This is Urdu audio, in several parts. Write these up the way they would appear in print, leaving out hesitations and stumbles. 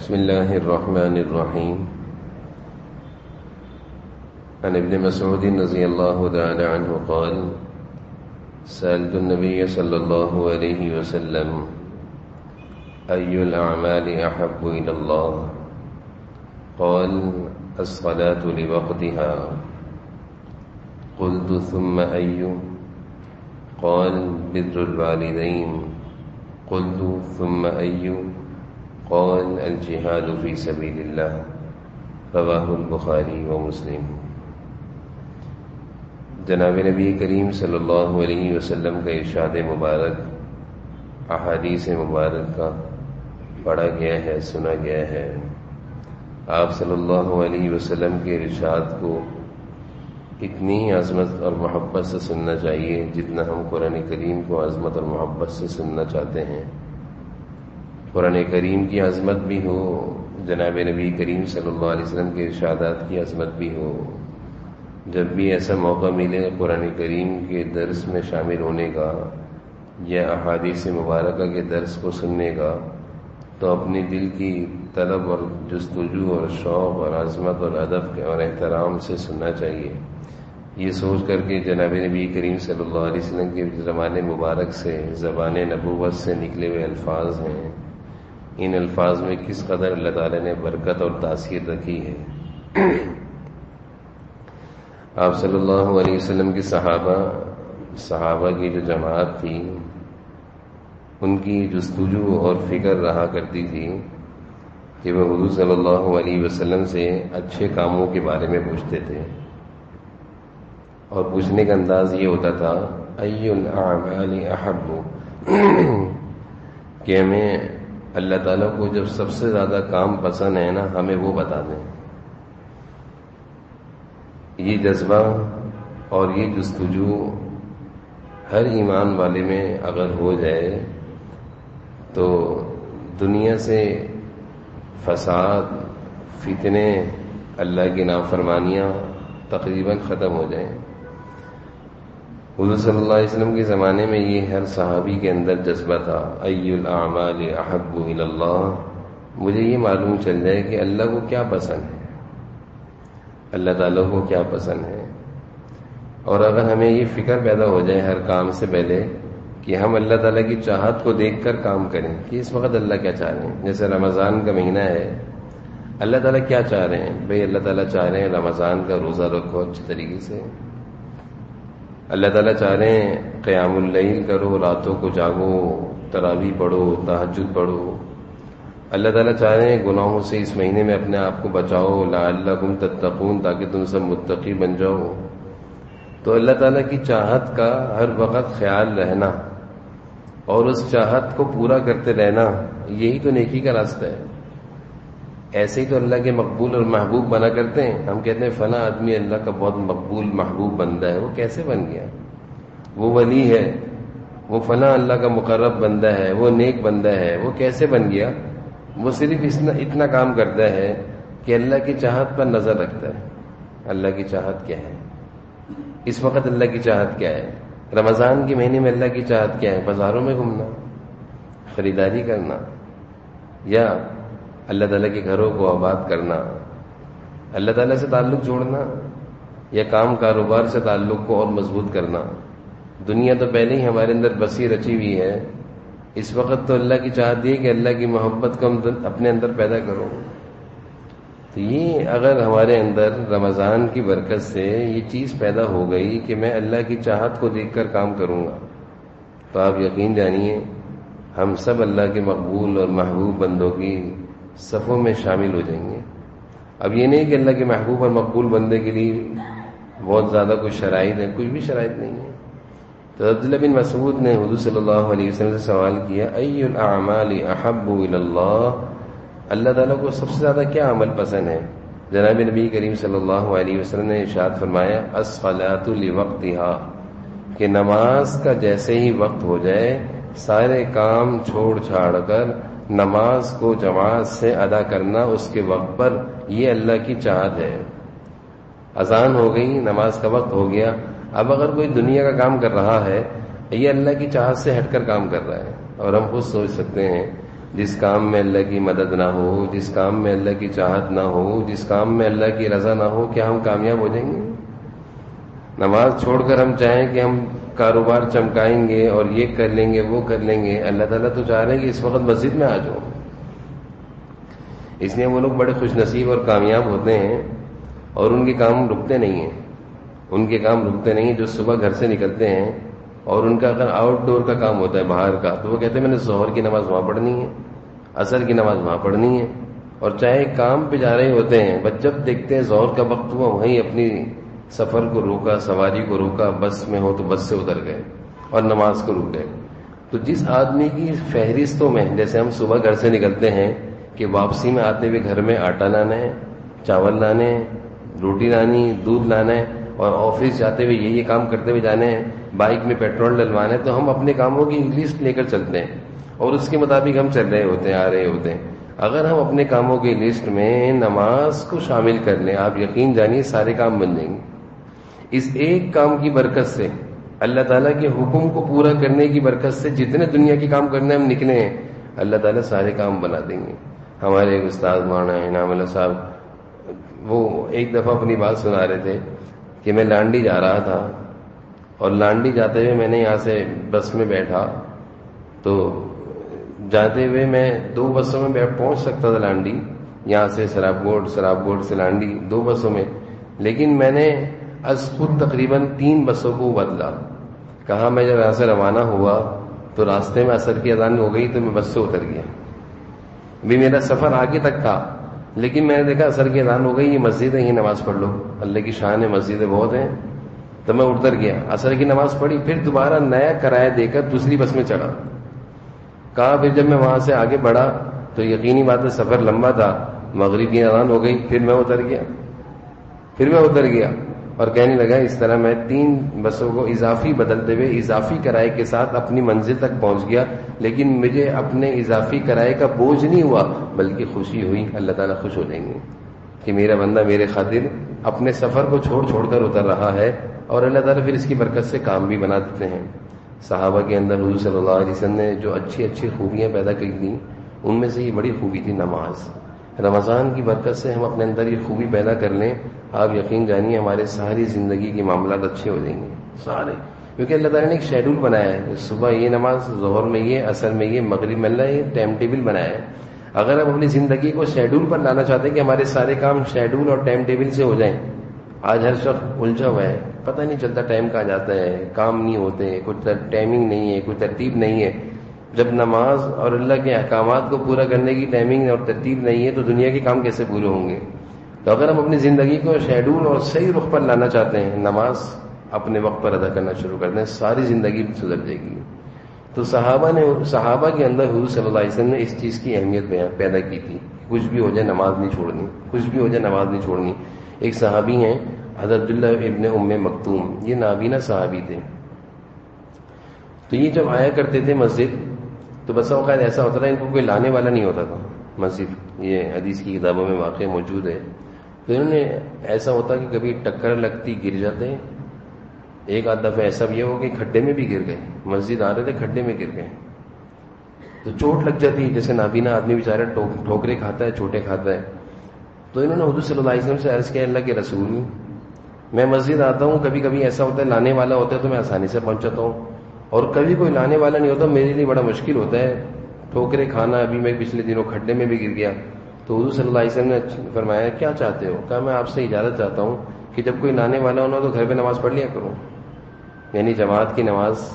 بسم الله الرحمن الرحيم. عن ابن مسعود رضي الله تعالى عنه قال: سألت النبي صلى الله عليه وسلم أي الأعمال أحب إلى الله؟ قال: الصلاة لوقتها. قلت: ثم أي؟ قال: بر الوالدين. قلت: ثم أي؟ قال: الجهاد في سبيل الله. رواہ البخاری و مسلم. جناب نبی کریم صلی اللہ علیہ وسلم کا ارشاد مبارک احادیث مبارک کا پڑھا گیا ہے، سنا گیا ہے. آپ صلی اللہ علیہ وسلم کے ارشاد کو اتنی عظمت اور محبت سے سننا چاہیے جتنا ہم قرآن کریم کو عظمت اور محبت سے سننا چاہتے ہیں. قرآن کریم کی عظمت بھی ہو، جناب نبی کریم صلی اللہ علیہ وسلم کے ارشادات کی عظمت بھی ہو. جب بھی ایسا موقع ملے قرآن کریم کے درس میں شامل ہونے کا یا احادیث مبارکہ کے درس کو سننے کا، تو اپنے دل کی طلب اور جستجو اور شوق اور عظمت اور ادب اور احترام سے سننا چاہیے. یہ سوچ کر کہ جناب نبی کریم صلی اللہ علیہ وسلم کے زبان مبارک سے، زبان نبوت سے نکلے ہوئے الفاظ ہیں، ان الفاظ میں کس قدر اللہ تعالیٰ نے برکت اور تاثیر رکھی ہے. آپ صلی اللہ علیہ وسلم کے صحابہ کی جو جماعت تھی، ان کی جستجو اور فکر رہا کرتی تھی کہ وہ حضور صلی اللہ علیہ وسلم سے اچھے کاموں کے بارے میں پوچھتے تھے، اور پوچھنے کا انداز یہ ہوتا تھا: ای الاعمال احب، کہ ہمیں اللہ تعالیٰ کو جب سب سے زیادہ کام پسند ہے نا، ہمیں وہ بتا دیں. یہ جذبہ اور یہ جستجو ہر ایمان والے میں اگر ہو جائے تو دنیا سے فساد، فتنے، اللہ کی نافرمانیاں تقریباً ختم ہو جائیں. حضور صلی اللہ علیہ وسلم کے زمانے میں یہ ہر صحابی کے اندر جذبہ تھا: ای الاعمال احب الی اللہ. مجھے یہ معلوم چل جائے کہ اللہ کو کیا پسند ہے، اللہ تعالیٰ کو کیا پسند ہے. اور اگر ہمیں یہ فکر پیدا ہو جائے ہر کام سے پہلے کہ ہم اللہ تعالیٰ کی چاہت کو دیکھ کر کام کریں کہ اس وقت اللہ کیا چاہ رہے ہیں. جیسے رمضان کا مہینہ ہے، اللہ تعالیٰ کیا چاہ رہے ہیں؟ بھئی اللہ تعالیٰ چاہ رہے ہیں رمضان کا روزہ رکھو اچھے طریقے سے. اللہ تعالیٰ چاہ رہے ہیں قیام اللیل کرو، راتوں کو جاگو، تراویح پڑھو، تہجد پڑھو. اللہ تعالیٰ چاہ رہے ہیں گناہوں سے اس مہینے میں اپنے آپ کو بچاؤ، لعلکم تتقون، تاکہ تم سب متقی بن جاؤ. تو اللہ تعالیٰ کی چاہت کا ہر وقت خیال رہنا اور اس چاہت کو پورا کرتے رہنا، یہی تو نیکی کا راستہ ہے. ایسے ہی تو اللہ کے مقبول اور محبوب بنا کرتے ہیں. ہم کہتے ہیں فلاں آدمی اللہ کا بہت مقبول محبوب بندہ ہے. وہ کیسے بن گیا؟ وہ ولی ہے، وہ فلاں اللہ کا مقرب بندہ ہے، وہ نیک بندہ ہے. وہ کیسے بن گیا؟ وہ صرف اتنا کام کرتا ہے کہ اللہ کی چاہت پر نظر رکھتا ہے. اللہ کی چاہت کیا ہے اس وقت؟ اللہ کی چاہت کیا ہے رمضان کے مہینے میں؟ اللہ کی چاہت کیا ہے؟ بازاروں میں گھومنا، خریداری کرنا، یا اللہ تعالیٰ کے گھروں کو آباد کرنا، اللہ تعالیٰ سے تعلق جوڑنا، یا کام کاروبار سے تعلق کو اور مضبوط کرنا. دنیا تو پہلے ہی ہمارے اندر بسی رچی ہوئی ہے. اس وقت تو اللہ کی چاہت یہ کہ اللہ کی محبت کو ہم اپنے اندر پیدا کرو. تو یہ اگر ہمارے اندر رمضان کی برکت سے یہ چیز پیدا ہو گئی کہ میں اللہ کی چاہت کو دیکھ کر کام کروں گا، تو آپ یقین جانیے ہم سب اللہ کے مقبول اور محبوب بندوں کی صفوں میں شامل ہو جائیں گے. اب یہ نہیں کہ اللہ کے محبوب اور مقبول بندے کے لیے بہت زیادہ کچھ شرائط ہے، کچھ بھی شرائط نہیں ہے. تو عبداللہ بن مسعود نے حضور صلی اللہ علیہ وسلم سے سوال کیا: ای الاعمال احب الی اللہ، اللہ تعالیٰ کو سب سے زیادہ کیا عمل پسند ہے؟ جناب نبی کریم صلی اللہ علیہ وسلم نے ارشاد فرمایا: الصلاۃ لوقتہا، کہ نماز کا جیسے ہی وقت ہو جائے سارے کام چھوڑ چھاڑ کر نماز کو جماعت سے ادا کرنا اس کے وقت پر، یہ اللہ کی چاہت ہے. اذان ہو گئی، نماز کا وقت ہو گیا، اب اگر کوئی دنیا کا کام کر رہا ہے، یہ اللہ کی چاہت سے ہٹ کر کام کر رہا ہے. اور ہم خود سوچ سکتے ہیں جس کام میں اللہ کی مدد نہ ہو، جس کام میں اللہ کی چاہت نہ ہو، جس کام میں اللہ کی رضا نہ ہو، کیا ہم کامیاب ہو جائیں گے؟ نماز چھوڑ کر ہم چاہیں کہ ہم کاروبار چمکائیں گے اور یہ کر لیں گے وہ کر لیں گے، اللہ تعالیٰ تو چاہ رہے ہیں کہ اس وقت مسجد میں آ جاؤ۔ اس لیے وہ لوگ بڑے خوش نصیب اور کامیاب ہوتے ہیں، اور ان کے کام رکتے نہیں ہیں، ان کے کام رکتے نہیں ہیں جو صبح گھر سے نکلتے ہیں اور ان کا اگر آؤٹ ڈور کا کام ہوتا ہے باہر کا، تو وہ کہتے ہیں میں نے ظہر کی نماز وہاں پڑھنی ہے، عصر کی نماز وہاں پڑھنی ہے، اور چاہے کام پہ جا رہے ہوتے ہیں، بس جب دیکھتے ہیں ظہر کا وقت ہوا وہیں اپنی سفر کو روکا، سواری کو روکا، بس میں ہو تو بس سے اتر گئے اور نماز کو رک گئے۔ تو جس آدمی کی فہرستوں میں، جیسے ہم صبح گھر سے نکلتے ہیں کہ واپسی میں آتے ہوئے گھر میں آٹا لانا ہے، چاول لانے ہیں، روٹی لانی، دودھ لانا ہے، اور آفس جاتے ہوئے یہ کام کرتے ہوئے جانے ہیں، بائک میں پیٹرول ڈلوانا ہے، تو ہم اپنے کاموں کی لسٹ لے کر چلتے ہیں اور اس کے مطابق ہم چل رہے ہوتے ہیں، آ رہے ہوتے ہیں۔ اگر ہم اپنے کاموں کی لسٹ میں نماز کو شامل کر لیں، آپ یقین جانیے سارے کام بن جائیں گے۔ اس ایک کام کی برکت سے، اللہ تعالیٰ کے حکم کو پورا کرنے کی برکت سے، جتنے دنیا کے کام کرنے ہم نکلے ہیں، اللہ تعالیٰ سارے کام بنا دیں گے۔ ہمارے ایک استاد مولانا انعام اللہ صاحب، وہ ایک دفعہ اپنی بات سنا رہے تھے کہ میں لانڈی جا رہا تھا، اور لانڈی جاتے ہوئے میں نے یہاں سے بس میں بیٹھا، تو جاتے ہوئے میں 2 بسوں میں پہنچ سکتا تھا لانڈی، یہاں سے سراب گوڑ سے لانڈی 2 بسوں میں، لیکن میں نے از خود تقریباً 3 بسوں کو بدلا۔ کہا میں جب یہاں سے روانہ ہوا تو راستے میں عصر کی اذان ہو گئی تو میں بس سے اتر گیا۔ بھی میرا سفر آگے تک تھا، لیکن میں نے دیکھا عصر کی اذان ہو گئی، یہ مسجد ہے، یہ نماز پڑھ لو، اللہ کی شان ہے، مسجدیں بہت ہیں، تو میں اتر گیا، عصر کی نماز پڑھی، پھر دوبارہ نیا کرایہ دے کر دوسری بس میں چڑھا۔ کہا پھر جب میں وہاں سے آگے بڑھا تو یقینی بات ہے سفر لمبا تھا، مغرب کی اذان ہو گئی، پھر میں اتر گیا اور کہنے لگا اس طرح میں 3 بسوں کو اضافی بدلتے ہوئے اضافی کرائے کے ساتھ اپنی منزل تک پہنچ گیا، لیکن مجھے اپنے اضافی کرائے کا بوجھ نہیں ہوا، بلکہ خوشی ہوئی۔ اللہ تعالیٰ خوش ہو جائیں گے کہ میرا بندہ میرے خاطر اپنے سفر کو چھوڑ کر اتر رہا ہے، اور اللہ تعالیٰ پھر اس کی برکت سے کام بھی بنا دیتے ہیں۔ صحابہ کے اندر حضور صلی اللہ علیہ وسلم نے جو اچھی خوبیاں پیدا کی تھیں، ان میں سے یہ بڑی خوبی تھی نماز۔ رمضان کی برکت سے ہم اپنے اندر یہ خوبی پیدا کر لیں، آپ یقین جانیے ہمارے ساری زندگی کے معاملات اچھے ہو جائیں گے سارے، کیونکہ اللہ تعالیٰ نے ایک شیڈول بنایا ہے، صبح یہ نماز، ظہر میں یہ، عصر میں یہ، مغرب میں اللہ، یہ ٹائم ٹیبل بنایا ہے۔ اگر ہم اپنی زندگی کو شیڈول پر لانا چاہتے ہیں کہ ہمارے سارے کام شیڈول اور ٹائم ٹیبل سے ہو جائیں، آج ہر شخص الجھا ہوا ہے، پتہ نہیں چلتا ٹائم کہاں جاتا ہے، کام نہیں ہوتے، کوئی ٹائمنگ نہیں ہے، کوئی ترتیب نہیں ہے۔ جب نماز اور اللہ کے احکامات کو پورا کرنے کی ٹائمنگ اور ترتیب نہیں ہے تو دنیا کے کام کیسے پورے ہوں گے؟ تو اگر ہم اپنی زندگی کو شیڈول اور صحیح رخ پر لانا چاہتے ہیں، نماز اپنے وقت پر ادا کرنا شروع کر دیں، ساری زندگی سدھر جائے گی۔ تو صحابہ کے اندر حضور صلی اللہ علیہ وسلم نے اس چیز کی اہمیت پیدا کی تھی، کچھ بھی ہو جائے نماز نہیں چھوڑنی، کچھ بھی ہو جائے نماز نہیں چھوڑنی۔ ایک صحابی ہیں حضرت عبداللہ ابن ام مکتوم، یہ نابینا صحابی تھے۔ تو یہ جب آیا کرتے تھے مسجد تو بس اوقات ایسا ہوتا تھا ان کو کوئی لانے والا نہیں ہوتا تھا مسجد، یہ حدیث کی کتابوں میں واقع موجود ہے۔ تو انہوں نے ایسا ہوتا کہ کبھی ٹکر لگتی گر جاتے، ایک آدھ دفعہ ایسا بھی ہو کہ کھڈے میں بھی گر گئے، مسجد آ رہے تھے کھڈے میں گر گئے، تو چوٹ لگ جاتی، جیسے نابینا آدمی بیچارہ ٹھوکرے کھاتا ہے، چھوٹے کھاتا ہے۔ تو انہوں نے حضور صلی اللہ علیہ وسلم سے عرض کیا، اللہ کے رسول میں مسجد آتا ہوں، کبھی کبھی ایسا ہوتا ہے لانے والا ہوتا ہے تو میں آسانی سے پہنچ جاتا ہوں، اور کبھی کوئی لانے والا نہیں ہوتا، میرے لیے بڑا مشکل ہوتا ہے ٹھوکرے کھانا۔ ابھی میں پچھلے دنوں کھڈے میں بھی گر گیا۔ تو حضور صلی اللہ علیہ وسلم نے فرمایا کیا چاہتے ہو؟ کہا میں آپ سے اجازت چاہتا ہوں کہ جب کوئی لانے والا ہونا تو گھر پہ نماز پڑھ لیا کرو، یعنی جماعت کی نماز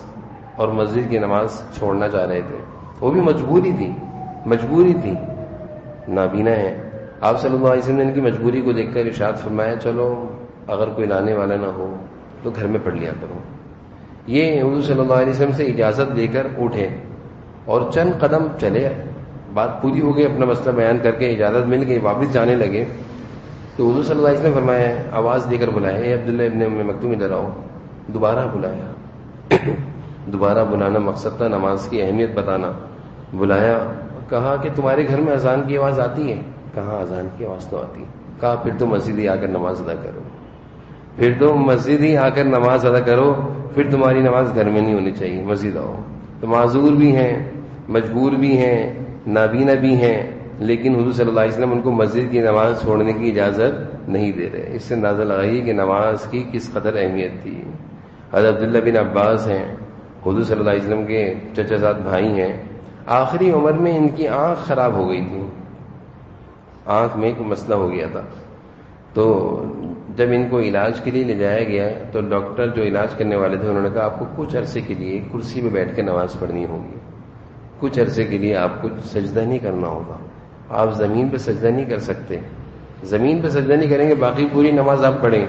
اور مسجد کی نماز چھوڑنا چاہ رہے تھے، وہ بھی مجبوری تھی، نابینا ہے۔ آپ صلی اللہ علیہ وسلم نے ان کی مجبوری کو دیکھ کر ارشاد فرمایا چلو اگر کوئی لانے والا نہ ہو تو گھر میں پڑھ لیا کرو۔ یہ حضور صلی اللہ علیہ وسلم سے اجازت لے کر اٹھے اور چند قدم چلے، بات پوری ہو گئی، اپنا مسئلہ بیان کر کے اجازت مل گئی، واپس جانے لگے تو حضور صلی اللہ علیہ وسلم نے فرمایا، آواز دے کر بلایا، اے عبداللہ ابن ام مکتوم ادھر آؤ۔ دوبارہ بلایا، دوبارہ بلانا مقصد تھا نماز کی اہمیت بتانا۔ بلایا، کہا کہ تمہارے گھر میں اذان کی آواز آتی ہے؟ کہاں اذان کی آواز تو آتی۔ کہا پھر تو مسجد ہی آ کر نماز ادا کرو، پھر تو مسجد ہی آ کر نماز ادا کرو، پھر تمہاری نماز گھر میں نہیں ہونی چاہیے، مسجد آؤ۔ تو معذور بھی ہیں، مجبور بھی ہیں، نابینا بھی ہیں، لیکن حضور صلی اللہ علیہ وسلم ان کو مسجد کی نماز چھوڑنے کی اجازت نہیں دے رہے۔ اس سے اندازہ لگائیے کہ نماز کی کس قدر اہمیت تھی۔ حضرت عبداللہ بن عباس ہیں، حضور صلی اللہ علیہ وسلم کے چچا زاد بھائی ہیں، آخری عمر میں ان کی آنکھ خراب ہو گئی تھی، آنکھ میں کوئی مسئلہ ہو گیا تھا۔ تو جب ان کو علاج کے لیے لے جایا گیا تو ڈاکٹر جو علاج کرنے والے تھے انہوں نے کہا آپ کو کچھ عرصے کے لیے کرسی پہ بیٹھ کے نماز پڑھنی ہوگی، کچھ عرصے کے لیے آپ کو سجدہ نہیں کرنا ہوگا، آپ زمین پہ سجدہ نہیں کر سکتے، زمین پہ سجدہ نہیں کریں گے، باقی پوری نماز آپ پڑھیں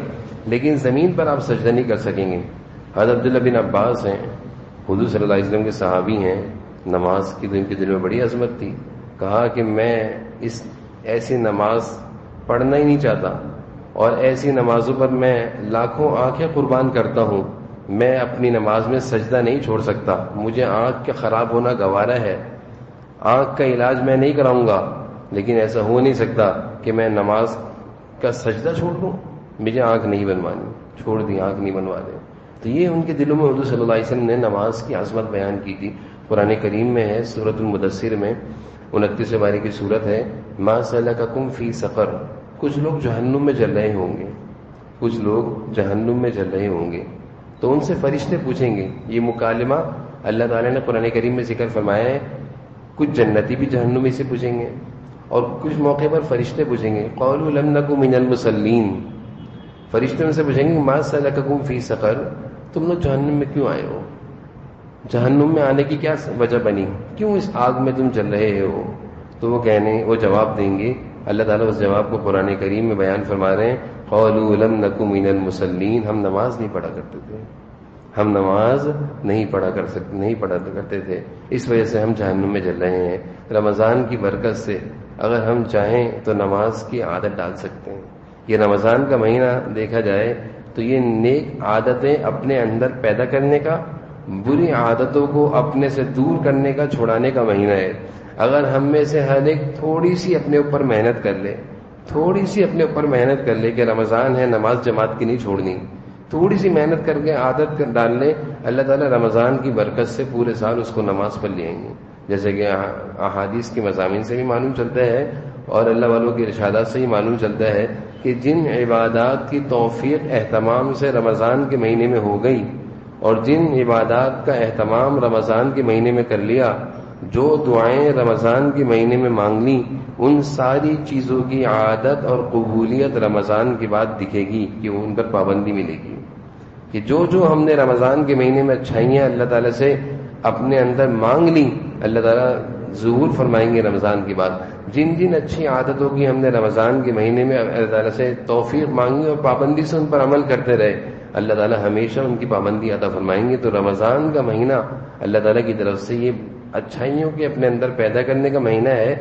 لیکن زمین پر آپ سجدہ نہیں کر سکیں گے۔ حضرت عبداللہ بن عباس ہیں، حضور صلی اللہ علیہ وسلم کے صحابی ہیں، نماز کی تو ان کے دل میں بڑی عظمت تھی، کہا کہ میں اس ایسی نماز پڑھنا ہی نہیں چاہتا، اور ایسی نمازوں پر میں لاکھوں آنکھیں قربان کرتا ہوں، میں اپنی نماز میں سجدہ نہیں چھوڑ سکتا، مجھے آنکھ کا خراب ہونا گوارا ہے، آنکھ کا علاج میں نہیں کراؤں گا، لیکن ایسا ہو نہیں سکتا کہ میں نماز کا سجدہ چھوڑ دوں، مجھے آنکھ نہیں بنوانی، چھوڑ دی، آنکھ نہیں بنوا دے۔ تو یہ ان کے دلوں میں حضور صلی اللہ علیہ وسلم نے نماز کی عظمت بیان کی تھی۔ قرآن کریم میں ہے، سورۃ المدثر میں 29 پارے کی سورت ہے، ما سلککم فی سقر، کچھ لوگ جہنم میں جل رہے ہوں گے، کچھ لوگ جہنم میں جل رہے ہوں گے، تو ان سے فرشتے پوچھیں گے، یہ مکالمہ اللہ تعالیٰ نے قرآن کریم میں ذکر فرمایا ہے، کچھ جنتی بھی جہنم میں سے پوچھیں گے اور کچھ موقع پر فرشتے پوچھیں گے، قالوا لم نک من المصلین، فرشتے ان سے پوچھیں گے ما سلککم فی سقر، تم لوگ جہنم میں کیوں آئے ہو، جہنم میں آنے کی کیا وجہ بنی، کیوں اس آگ میں تم جل رہے ہو؟ تو وہ جواب دیں گے، اللہ تعالیٰ اس جواب کو قرآن کریم میں بیان فرما رہے ہیں، قالوا لم نک من المصلین، ہم نماز نہیں پڑھا کرتے تھے، ہم نماز نہیں پڑھا کرتے تھے، اس وجہ سے ہم جہنم میں جل رہے ہیں۔ رمضان کی برکت سے اگر ہم چاہیں تو نماز کی عادت ڈال سکتے ہیں۔ یہ رمضان کا مہینہ دیکھا جائے تو یہ نیک عادتیں اپنے اندر پیدا کرنے کا، بری عادتوں کو اپنے سے دور کرنے کا، چھڑانے کا مہینہ ہے۔ اگر ہم میں سے ہر ایک تھوڑی سی اپنے اوپر محنت کر لے، تھوڑی سی اپنے اوپر محنت کر لے کہ رمضان ہے، نماز جماعت کی نہیں چھوڑنی، تھوڑی سی محنت کر کے عادت ڈال لے، اللہ تعالیٰ رمضان کی برکت سے پورے سال اس کو نماز پڑھ لیں گے۔ جیسے کہ احادیث کے مضامین سے بھی معلوم چلتا ہے اور اللہ والوں کے ارشادات سے ہی معلوم چلتا ہے کہ جن عبادات کی توفیق اہتمام سے رمضان کے مہینے میں ہو گئی اور جن عبادات کا اہتمام رمضان کے مہینے میں کر لیا، جو دعائیں رمضان کے مہینے میں مانگ لیں، ان ساری چیزوں کی عادت اور قبولیت رمضان کے بعد دکھے گی کہ وہ ان پر پابندی ملے گی، کہ جو ہم نے رمضان کے مہینے میں اچھائیاں اللہ تعالیٰ سے اپنے اندر مانگ لیں، اللہ تعالیٰ ظہور فرمائیں گے رمضان کے بعد۔ جن جن اچھی عادتوں کی ہم نے رمضان کے مہینے میں اللہ تعالیٰ سے توفیق مانگی اور پابندی سے ان پر عمل کرتے رہے، اللہ تعالیٰ ہمیشہ ان کی پابندی عطا فرمائیں گے۔ تو رمضان کا مہینہ اللہ تعالیٰ کی طرف سے یہ اچھائیوں کے اپنے اندر پیدا کرنے کا مہینہ ہے۔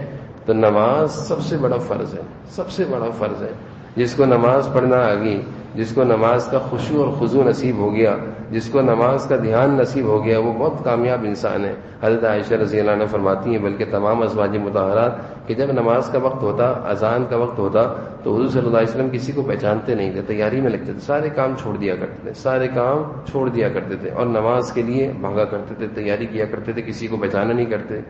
تو نماز سب سے بڑا فرض ہے، سب سے بڑا فرض ہے۔ جس کو نماز پڑھنا آ گئی، جس کو نماز کا خشوع اور خضوع نصیب ہو گیا، جس کو نماز کا دھیان نصیب ہو گیا، وہ بہت کامیاب انسان ہے۔ حضرت عائشہ رضی اللہ عنہ فرماتی ہیں، بلکہ تمام ازواج مطہرات، کہ جب نماز کا وقت ہوتا، اذان کا وقت ہوتا، تو حضور صلی اللہ علیہ وسلم کسی کو پہچانتے نہیں تھے، تیاری میں لگتے تھے، سارے کام چھوڑ دیا کرتے تھے اور نماز کے لیے بھاگا کرتے تھے، تیاری کیا کرتے تھے، کسی کو پہچانا نہیں کرتے۔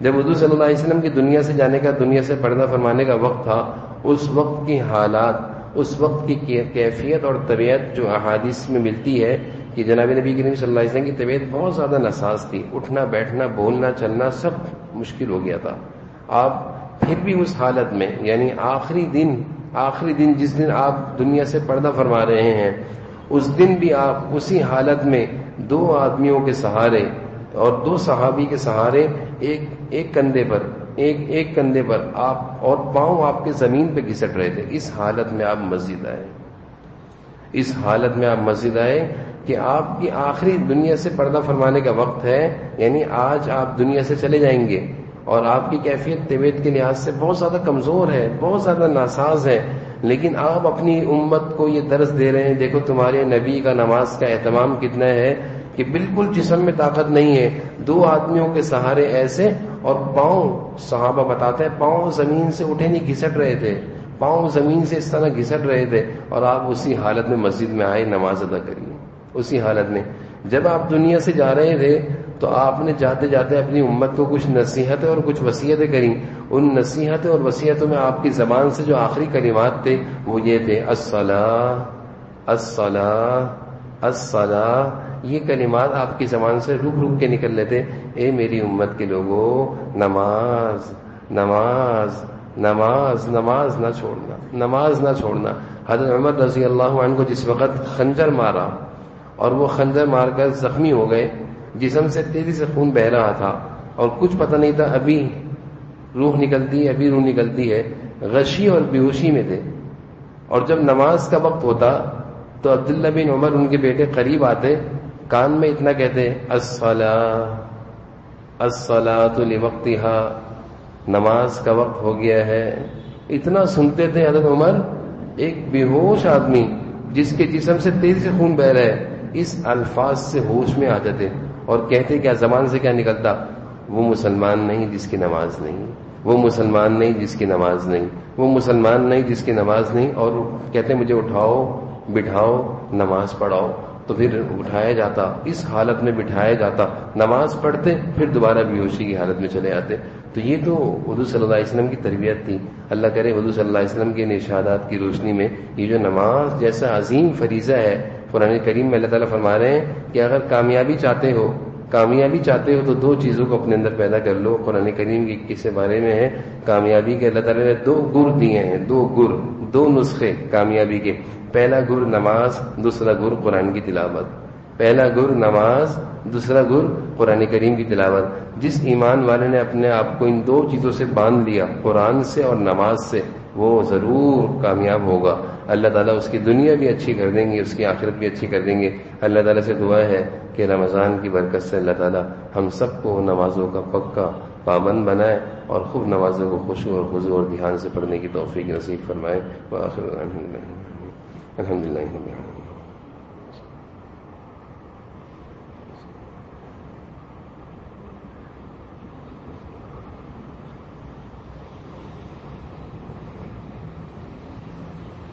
جب حضور صلی اللہ علیہ وسلم کی دنیا سے جانے کا، دنیا سے پردہ فرمانے کا وقت تھا، اس وقت کی حالات، اس وقت کی کیفیت اور طبیعت جو احادیث میں ملتی ہے کہ جناب نبی کریم صلی اللہ علیہ وسلم کی طبیعت بہت زیادہ ناساز تھی، اٹھنا بیٹھنا بولنا چلنا سب مشکل ہو گیا تھا۔ آپ پھر بھی اس حالت میں، یعنی آخری دن جس دن آپ دنیا سے پردہ فرما رہے ہیں، اس دن بھی آپ اسی حالت میں دو آدمیوں کے سہارے اور دو صحابی کے سہارے ایک کندھے پر آپ اور پاؤں آپ کے زمین پہ گھسٹ رہے تھے۔ اس حالت میں آپ مسجد آئے کہ آپ کی آخری دنیا سے پردہ فرمانے کا وقت ہے، یعنی آج آپ دنیا سے چلے جائیں گے اور آپ کی کیفیت طبیعت کے لحاظ سے بہت زیادہ کمزور ہے، بہت زیادہ ناساز ہے، لیکن آپ اپنی امت کو یہ درس دے رہے ہیں، دیکھو تمہارے نبی کا نماز کا اہتمام کتنا ہے کہ بالکل جسم میں طاقت نہیں ہے، دو آدمیوں کے سہارے ایسے، اور پاؤں، صحابہ بتاتے ہیں پاؤں زمین سے اٹھے نہیں، گھسٹ رہے تھے، پاؤں زمین سے اس طرح گھسٹ رہے تھے، اور آپ اسی حالت میں مسجد میں آئے، نماز ادا کریے۔ اسی حالت میں جب آپ دنیا سے جا رہے تھے تو آپ نے جاتے جاتے اپنی امت کو کچھ نصیحتیں اور کچھ وصیتیں کریں. ان نصیحتوں اور وصیتوں میں آپ کی زبان سے جو آخری کلمات تھے وہ یہ تھے الصلاۃ الصلاۃ الصلاۃ. یہ کلمات آپ کی زبان سے رک رک کے نکل لیتے. اے میری امت کے لوگوں، نماز نماز نماز نماز نہ چھوڑنا، نماز نہ چھوڑنا. حضرت عمر رضی اللہ عنہ کو جس وقت خنجر مارا اور وہ خنجر مار کر زخمی ہو گئے، جسم سے تیزی سے خون بہ رہا تھا اور کچھ پتہ نہیں تھا ابھی روح نکلتی ہے، غشی اور بیہوشی میں تھے. اور جب نماز کا وقت ہوتا تو عبداللہ بن عمر ان کے بیٹے قریب آتے، کان میں اتنا کہتے الصلاۃ الصلاۃ لوقتہا، نماز کا وقت ہو گیا ہے. اتنا سنتے تھے حضرت عمر. ایک بے ہوش آدمی جس کے جسم سے تیزی سے خون بہ رہا ہے، اس الفاظ سے ہوش میں آ جاتے اور کہتے کیا، زبان سے کیا نکلتا، وہ مسلمان نہیں جس کی نماز نہیں، وہ مسلمان نہیں جس کی نماز نہیں، وہ مسلمان نہیں جس کی نماز نہیں. اور کہتے مجھے اٹھاؤ بٹھاؤ نماز پڑھاؤ. تو پھر اٹھایا جاتا، اس حالت میں بٹھایا جاتا، نماز پڑھتے، پھر دوبارہ بیہوشی کی حالت میں چلے آتے. تو یہ تو حضور صلی اللہ علیہ وسلم کی تربیت تھی. اللہ کرے حضور صلی اللہ علیہ وسلم کے ارشادات کی روشنی میں یہ جو نماز جیسا عظیم فریضہ ہے، قرآن کریم میں اللہ تعالیٰ فرما رہے ہیں کہ اگر کامیابی چاہتے ہو تو دو چیزوں کو اپنے اندر پیدا کر لو. قرآن کریم کی کس بارے میں ہے، کامیابی کے اللہ تعالیٰ نے 2 گر دیے ہیں، 2 نسخے کامیابی کے. پہلا گر نماز، دوسرا گر قرآن کی تلاوت. پہلا گر نماز، دوسرا گر قرآن کریم کی تلاوت. جس ایمان والے نے اپنے آپ کو ان 2 چیزوں سے باندھ لیا، قرآن سے اور نماز سے، وہ ضرور کامیاب ہوگا. اللہ تعالیٰ اس کی دنیا بھی اچھی کر دیں گے، اس کی آخرت بھی اچھی کر دیں گے. اللہ تعالیٰ سے دعا ہے کہ رمضان کی برکت سے اللہ تعالیٰ ہم سب کو نمازوں کا پکا پابند بنائے اور خوب نمازوں کو خشوع اور خضوع اور دھیان سے پڑھنے کی توفیق نصیب فرمائے. وآخر الحمدللہ.